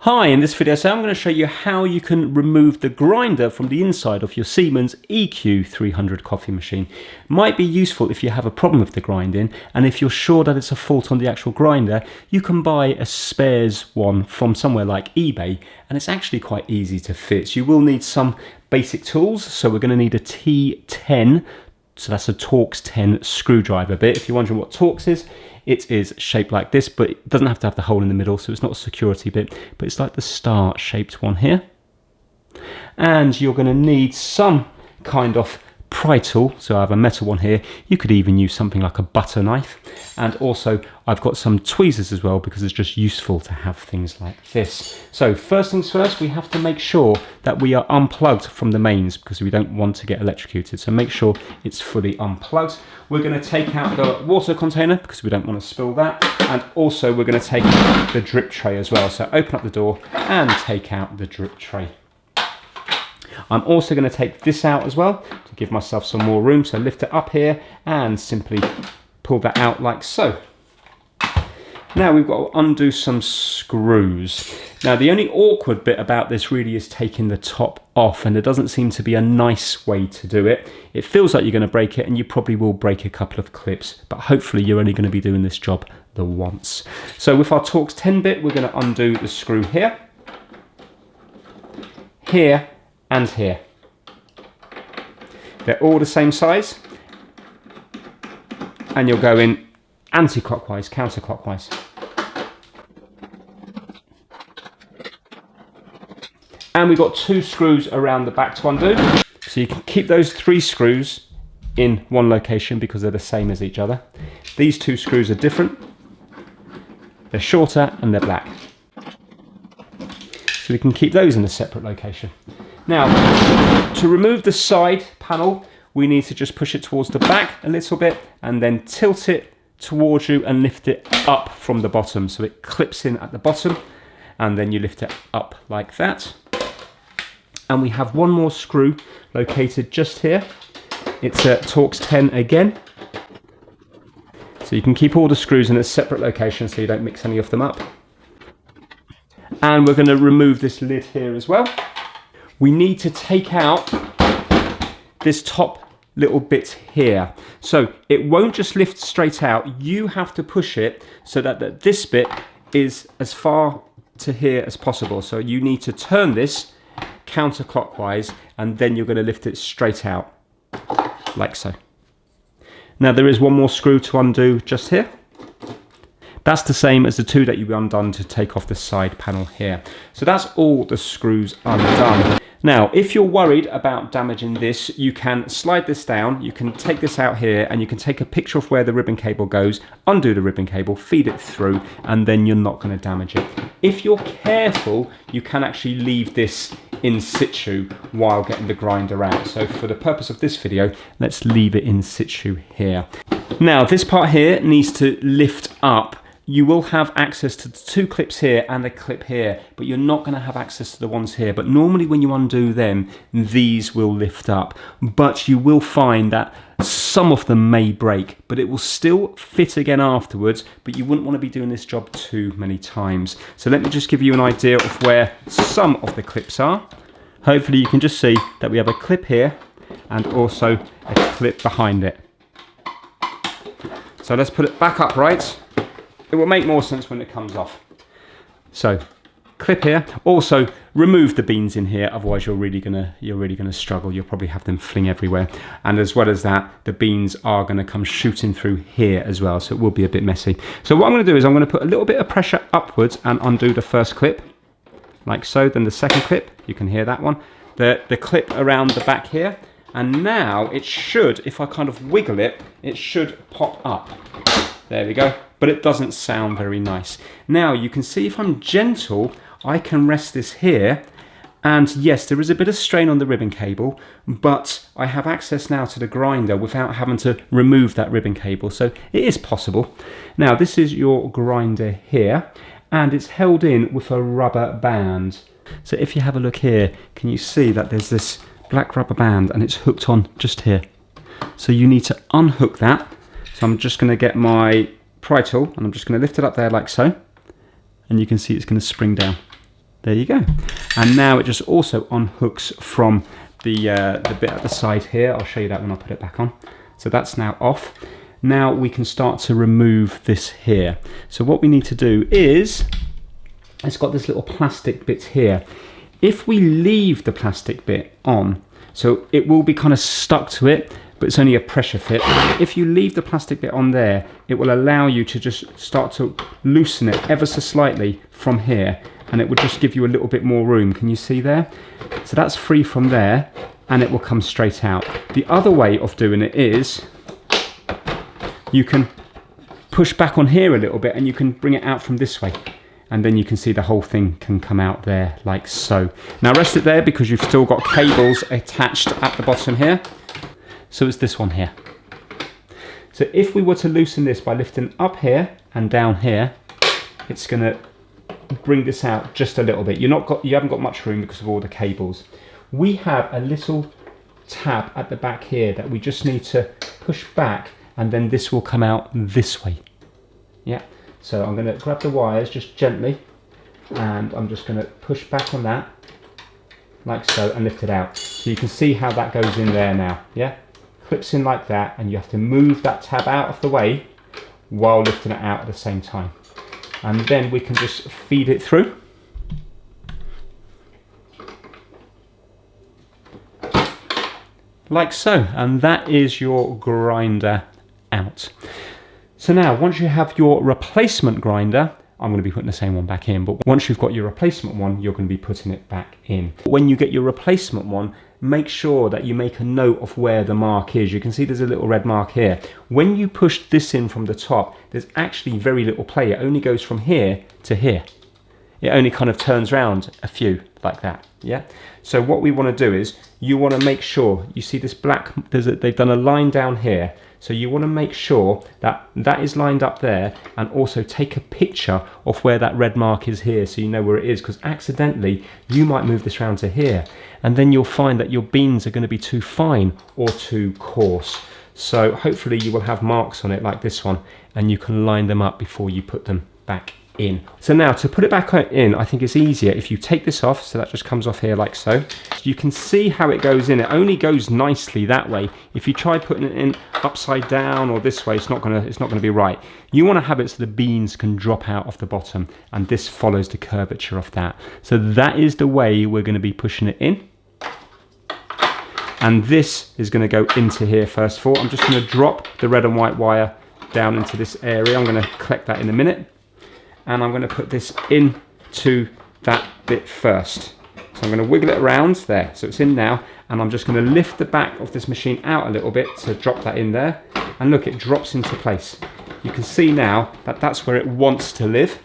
Hi, in this video I'm going to show you how you can remove the grinder from the inside of your Siemens EQ300 coffee machine. Might be useful if you have a problem with the grinding, and if you're sure that it's a fault on the actual grinder, you can buy a spares one from somewhere like eBay, and it's actually quite easy to fit. You will need some basic tools, so we're going to need a T10, so that's a Torx 10 screwdriver bit. If you're wondering what Torx is, it is shaped like this, but it doesn't have to have the hole in the middle, so it's not a security bit, but it's like the star shaped one here. And you're going to need some kind of pry tool, so I have a metal one here. You could even use something like a butter knife, and also I've got some tweezers as well, because it's just useful to have things like this. So first things first, we have to make sure that we are unplugged from the mains, because we don't want to get electrocuted, so make sure it's fully unplugged. We're going to take out the water container because we don't want to spill that, and also we're going to take out the drip tray as well. So open up the door and take out the drip tray. I'm also going to take this out as well to give myself some more room, so lift it up here and simply pull that out like so. Now we've got to undo some screws. Now the only awkward bit about this really is taking the top off, and there doesn't seem to be a nice way to do it. It feels like you're going to break it, and you probably will break a couple of clips, but hopefully you're only going to be doing this job the once. So with our Torx 10 bit, we're going to undo the screw here, here, and here. They're all the same size, and you'll go in anti-clockwise, counterclockwise. And we've got 2 screws around the back to undo. So you can keep those 3 screws in one location because they're the same as each other. These 2 screws are different. They're shorter and they're black. So we can keep those in a separate location. Now, to remove the side panel, we need to just push it towards the back a little bit and then tilt it towards you and lift it up from the bottom. So it clips in at the bottom, and then you lift it up like that. And we have one more screw located just here. It's a Torx 10 again. So you can keep all the screws in a separate location so you don't mix any of them up. And we're going to remove this lid here as well. We need to take out this top little bit here. So it won't just lift straight out. You have to push it so that this bit is as far to here as possible. So you need to turn this counterclockwise, and then you're going to lift it straight out like so. Now there is one more screw to undo just here. That's the same as the 2 that you've undone to take off the side panel here. So that's all the screws undone. Now, if you're worried about damaging this, you can slide this down, you can take this out here, and you can take a picture of where the ribbon cable goes, undo the ribbon cable, feed it through, and then you're not going to damage it. If you're careful, you can actually leave this in situ while getting the grinder out. So for the purpose of this video, let's leave it in situ here. Now, this part here needs to lift up. You will have access to the 2 clips here and a clip here, but you're not going to have access to the ones here. But normally when you undo them, these will lift up. But you will find that some of them may break, but it will still fit again afterwards, but you wouldn't want to be doing this job too many times. So let me just give you an idea of where some of the clips are. Hopefully you can just see that we have a clip here and also a clip behind it. So let's put it back upright. It will make more sense when it comes off. So, clip here. Also, remove the beans in here, otherwise you're really gonna struggle. You'll probably have them fling everywhere. And as well as that, the beans are gonna come shooting through here as well, so it will be a bit messy. So what I'm gonna do is I'm gonna put a little bit of pressure upwards and undo the first clip, like so. Then the second clip, you can hear that one. The clip around the back here. And now it should, if I kind of wiggle it, it should pop up. There we go. But it doesn't sound very nice. Now you can see if I'm gentle, I can rest this here, and yes, there is a bit of strain on the ribbon cable, but I have access now to the grinder without having to remove that ribbon cable, so it is possible. Now this is your grinder here, and it's held in with a rubber band. So if you have a look here, can you see that there's this black rubber band and it's hooked on just here? So you need to unhook that. So I'm just going to get my pry tool and I'm just going to lift it up there like so, and you can see it's going to spring down. There you go. And now it just also unhooks from the bit at the side here. I'll show you that when I put it back on. So that's now off. Now we can start to remove this here. So what we need to do is, it's got this little plastic bit here. If we leave the plastic bit on, so it will be kind of stuck to it, but it's only a pressure fit. If you leave the plastic bit on there, it will allow you to just start to loosen it ever so slightly from here, and it will just give you a little bit more room. Can you see there? So that's free from there, and it will come straight out. The other way of doing it is, you can push back on here a little bit and you can bring it out from this way. And then you can see the whole thing can come out there like so. Now rest it there because you've still got cables attached at the bottom here. So it's this one here. So if we were to loosen this by lifting up here and down here, it's gonna bring this out just a little bit. You haven't got much room because of all the cables. We have a little tab at the back here that we just need to push back, and then this will come out this way. Yeah, so I'm going to grab the wires just gently, and I'm just going to push back on that like so and lift it out. So you can see how that goes in there now. Yeah, clips in like that, and you have to move that tab out of the way while lifting it out at the same time, and then we can just feed it through. Like so, and that is your grinder out. So now, once you have your replacement grinder, I'm going to be putting the same one back in, but once you've got your replacement one, you're going to be putting it back in. When you get your replacement one, make sure that you make a note of where the mark is. You can see there's a little red mark here. When you push this in from the top, there's actually very little play. It only goes from here to here. It only kind of turns around a few like that. Yeah. So what we want to do is, you want to make sure, you see this black, they've done a line down here. So you want to make sure that that is lined up there, and also take a picture of where that red mark is here so you know where it is, because accidentally you might move this around to here and then you'll find that your beans are going to be too fine or too coarse. So hopefully you will have marks on it like this one, and you can line them up before you put them back in. So now to put it back in, I think it's easier if you take this off. So that just comes off here like so. You can see how it goes in. It only goes nicely that way. If you try putting it in upside down or this way, it's not gonna be right. You want to have it so the beans can drop out of the bottom, and this follows the curvature of that. So that is the way we're going to be pushing it in. And this is going to go into here first of all. I'm just going to drop the red and white wire down into this area. I'm going to collect that in a minute. And I'm going to put this into that bit first. So I'm going to wiggle it around there. So it's in now. And I'm just going to lift the back of this machine out a little bit to drop that in there. And look, it drops into place. You can see now that that's where it wants to live.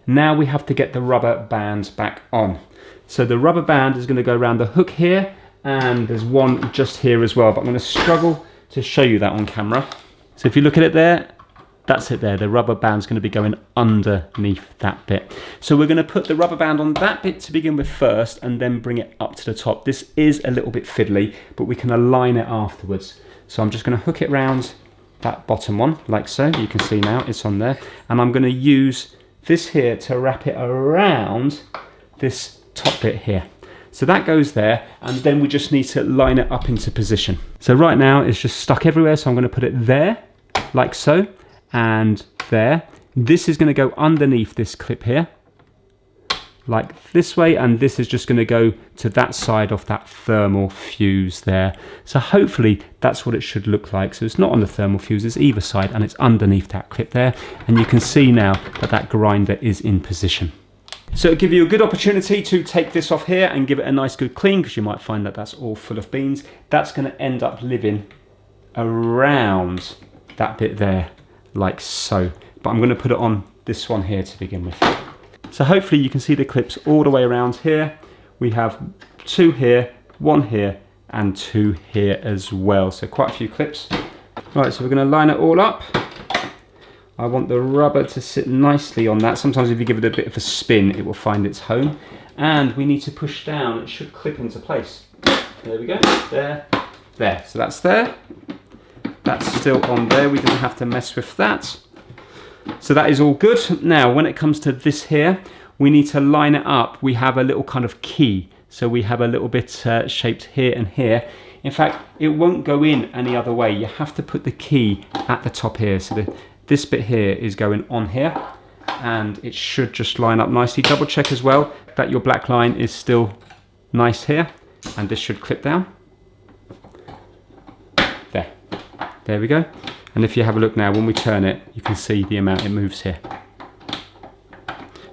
Now we have to get the rubber bands back on. So the rubber band is going to go around the hook here. And there's one just here as well. But I'm going to struggle to show you that on camera. So if you look at it there, that's it there. The rubber band's going to be going underneath that bit. So we're going to put the rubber band on that bit to begin with first, and then bring it up to the top. This is a little bit fiddly, but we can align it afterwards. So I'm just going to hook it round that bottom one, like so. You can see now it's on there. And I'm going to use this here to wrap it around this top bit here. So that goes there, and then we just need to line it up into position. So right now it's just stuck everywhere, so I'm going to put it there, like so. And there, this is going to go underneath this clip here, like this way, and this is just going to go to that side of that thermal fuse there. So hopefully that's what it should look like. So it's not on the thermal fuse, it's either side, and it's underneath that clip there. And you can see now that that grinder is in position. So it'll give you a good opportunity to take this off here and give it a nice good clean, because you might find that that's all full of beans. That's going to end up living around that bit there, like so. But I'm going to put it on this one here to begin with. So hopefully you can see the clips all the way around here. We have 2 here, 1 here, and 2 here as well. So quite a few clips. Right, so we're going to line it all up. I want the rubber to sit nicely on that. Sometimes if you give it a bit of a spin, it will find its home. And we need to push down. It should clip into place. There we go. There, there. So that's there. That's still on there. We didn't have to mess with that. So that is all good. Now, when it comes to this here, we need to line it up. We have a little kind of key. So we have a little bit shaped here and here. In fact, it won't go in any other way. You have to put the key at the top here. So this bit here is going on here, and it should just line up nicely. Double check as well that your black line is still nice here, and this should clip down. There we go. And if you have a look now, when we turn it, you can see the amount it moves here.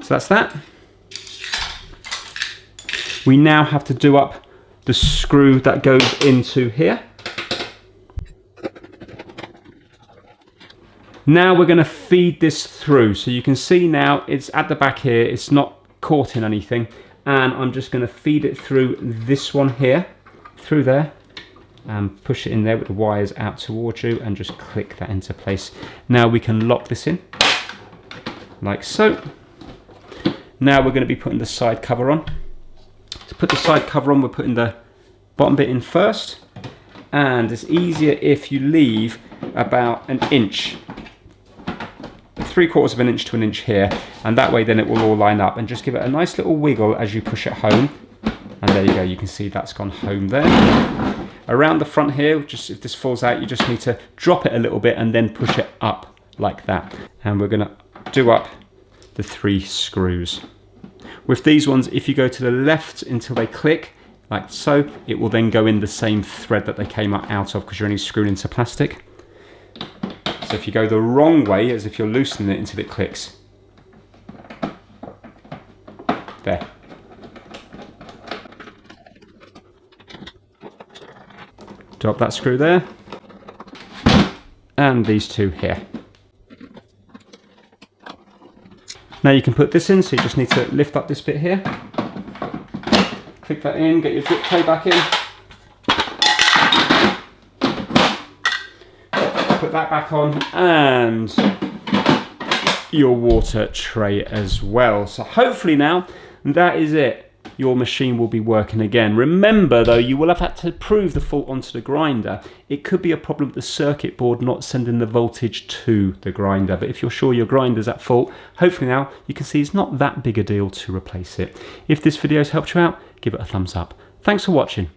So that's that. We now have to do up the screw that goes into here. Now we're going to feed this through. So you can see now it's at the back here. It's not caught in anything. And I'm just going to feed it through this one here, through there, and push it in there with the wires out towards you and just click that into place. Now we can lock this in like so. Now we're going to be putting the side cover on. To put the side cover on, we're putting the bottom bit in first, and it's easier if you leave about an inch, 3/4 of an inch to an inch here, and that way then it will all line up, and just give it a nice little wiggle as you push it home. And there you go, you can see that's gone home there. Around the front here, just if this falls out, you just need to drop it a little bit and then push it up like that. And we're going to do up the 3 screws. With these ones, if you go to the left until they click, like so, it will then go in the same thread that they came out of, because you're only screwed into plastic. So if you go the wrong way, as if you're loosening it until it clicks. There. Drop that screw there, and these 2 here. Now you can put this in, so you just need to lift up this bit here, click that in, get your drip tray back in, put that back on, and your water tray as well. So hopefully now that is it. Your machine will be working again. Remember though, you will have had to prove the fault onto the grinder. It could be a problem with the circuit board not sending the voltage to the grinder, but if you're sure your grinder's at fault, hopefully now you can see it's not that big a deal to replace it. If this video has helped you out, give it a thumbs up. Thanks for watching.